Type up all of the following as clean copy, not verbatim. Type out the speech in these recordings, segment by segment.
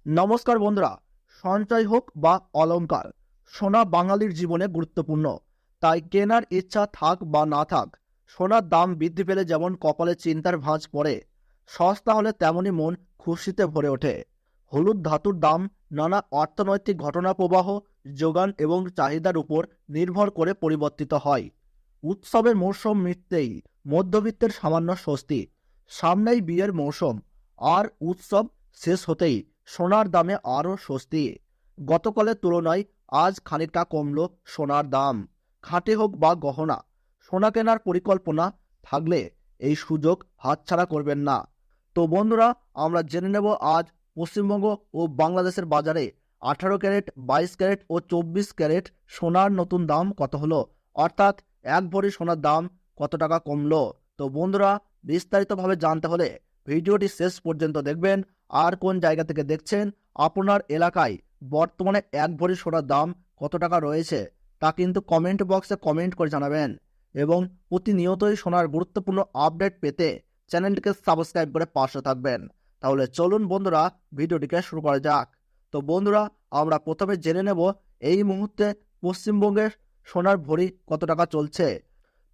নমস্কার বন্ধুরা। সঞ্চয় হোক বা অলংকার, সোনা বাঙালির জীবনে গুরুত্বপূর্ণ। তাই কেনার ইচ্ছা থাক বা না থাক, সোনার দাম বৃদ্ধি পেলে যেমন কপালে চিন্তার ভাঁজ পড়ে, সস্তা হলে তেমনই মন খুশিতে ভরে ওঠে। হলুদ ধাতুর দাম নানা অর্থনৈতিক ঘটনা প্রবাহ, যোগান এবং চাহিদার উপর নির্ভর করে পরিবর্তিত হয়। উৎসবের মৌসুম মিটতেই মধ্যবিত্তের সামান্য স্বস্তি, সামনেই বিয়ের মৌসুম, আর উৎসব শেষ হতেই সোনার দামে আরও স্বস্তি। গতকালের তুলনায় আজ খানিকটা কমলো সোনার দাম। খাঁটি হোক বা গহনা, সোনা কেনার পরিকল্পনা থাকলে এই সুযোগ হাতছাড়া করবেন না। তো বন্ধুরা, আমরা জেনে নেব আজ পশ্চিমবঙ্গ ও বাংলাদেশের বাজারে 18 ক্যারেট, 22 ক্যারেট ও 24 ক্যারেট সোনার নতুন দাম কত হলো, অর্থাৎ এক ভরি সোনার দাম কত টাকা কমলো। তো বন্ধুরা, বিস্তারিতভাবে জানতে হলে ভিডিওটি শেষ পর্যন্ত দেখবেন। আর কোন জায়গা থেকে দেখছেন, আপনার এলাকায় বর্তমানে এক ভরি সোনার দাম কত টাকা রয়েছে তা কিন্তু কমেন্ট বক্সে কমেন্ট করে জানাবেন। এবং প্রতিনিয়তই সোনার গুরুত্বপূর্ণ আপডেট পেতে চ্যানেলটিকে সাবস্ক্রাইব করে পাশে থাকবেন। তাহলে চলুন বন্ধুরা, ভিডিওটিকে শুরু করা যাক। তো বন্ধুরা, আমরা প্রথমে জেনে নেব এই মুহূর্তে পশ্চিমবঙ্গের সোনার ভরি কত টাকা চলছে।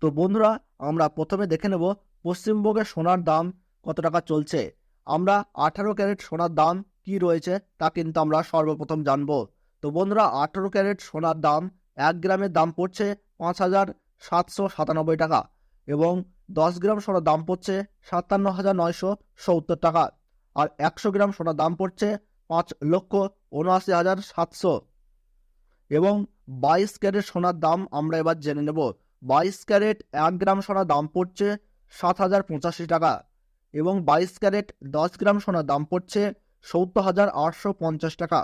তো বন্ধুরা, আমরা প্রথমে দেখে নেব পশ্চিমবঙ্গের সোনার দাম কত টাকা চলছে। আমরা 18 ক্যারেট সোনার দাম কি রয়েছে তা কিন্তু আমরা সর্বপ্রথম জানবো। তো বন্ধুরা, 18 ক্যারেট সোনার দাম 1 গ্রামের দাম পড়ছে 5,797 টাকা এবং 10 গ্রাম সোনার দাম পড়ছে 57,970 টাকা। আর 100 গ্রাম সোনার দাম পড়ছে 5,79,700। এবং 22 ক্যারেট সোনার দাম আমরা এবার জেনে নেব। 22 ক্যারেট 1 গ্রাম সোনার দাম পড়ছে 7,085 টাকা এবং 22 ক্যারেট 10 গ্রাম সোনার দাম পড়ছে 70,850 টাকা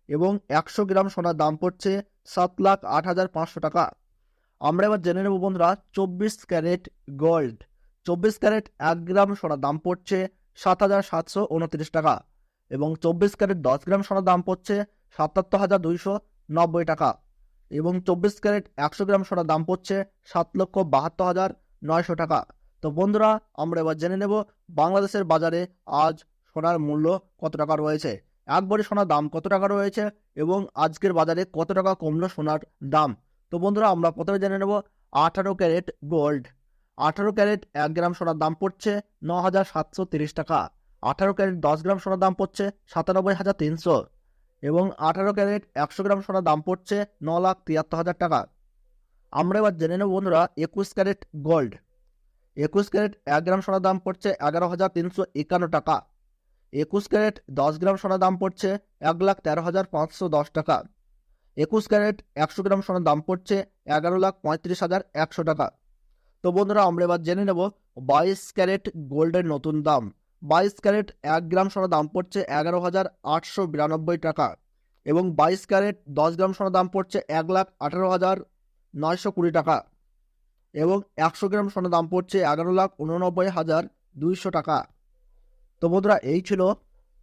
এবং 100 গ্রাম সোনার দাম পড়ছে 7,08,500 টাকা। আমরা এবার জেনে নেব বন্ধুরা 24 ক্যারেট গোল্ড। 24 ক্যারেট 1 গ্রাম সোনার দাম পড়ছে 7,729 টাকা এবং 24 ক্যারেট 10 গ্রাম সোনার দাম পড়ছে 77,290 টাকা এবং 24 ক্যারেট 100 গ্রাম সোনার দাম পড়ছে 7,72,900 টাকা। তো বন্ধুরা, আমরা এবার জেনে নেব বাংলাদেশের বাজারে আজ সোনার মূল্য কত টাকা রয়েছে, এক ভরি সোনার দাম কত টাকা রয়েছে এবং আজকের বাজারে কত টাকা কমলো সোনার দাম। তো বন্ধুরা, আমরা প্রথমে জেনে নেব 18 ক্যারেট গোল্ড। 18 ক্যারেট 1 গ্রাম সোনার দাম পড়ছে 9,730 টাকা। 18 ক্যারেট 10 গ্রাম সোনার দাম পড়ছে 97,300 এবং 18 ক্যারেট 100 গ্রাম সোনার দাম পড়ছে 9,73,000 টাকা। আমরা এবার জেনে নেব বন্ধুরা 21 ক্যারেট গোল্ড। 21 ক্যারেট 1 গ্রাম সোনার দাম পড়ছে 11,351 টাকা। 21 ক্যারেট 10 গ্রাম সোনার দাম পড়ছে 1,13,510 টাকা। 21 ক্যারেট 100 গ্রাম সোনার দাম পড়ছে 11,35,100 টাকা। তো বন্ধুরা, আমরা এবার জেনে নেব 22 ক্যারেট গোল্ডের নতুন দাম। 22 ক্যারেট 1 গ্রাম সোনার দাম পড়ছে 11,892 টাকা এবং 22 ক্যারেট 10 গ্রাম সোনার দাম পড়ছে 1,18,920 টাকা এবং 100 গ্রাম সোনার দাম পড়ছে 11,89,200 টাকা। তো বন্ধুরা, এই ছিল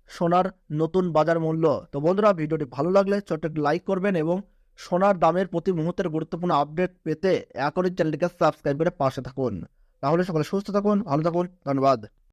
সোনার নতুন বাজার মূল্য। তো বন্ধুরা, ভিডিওটি ভালো লাগলে ছোট্ট একটি লাইক করবেন এবং সোনার দামের প্রতি মুহূর্তের গুরুত্বপূর্ণ আপডেট পেতে এখনই চ্যানেলটিকে সাবস্ক্রাইব করে পাশে থাকুন। তাহলে সকলে সুস্থ থাকুন, ভালো থাকুন, ধন্যবাদ।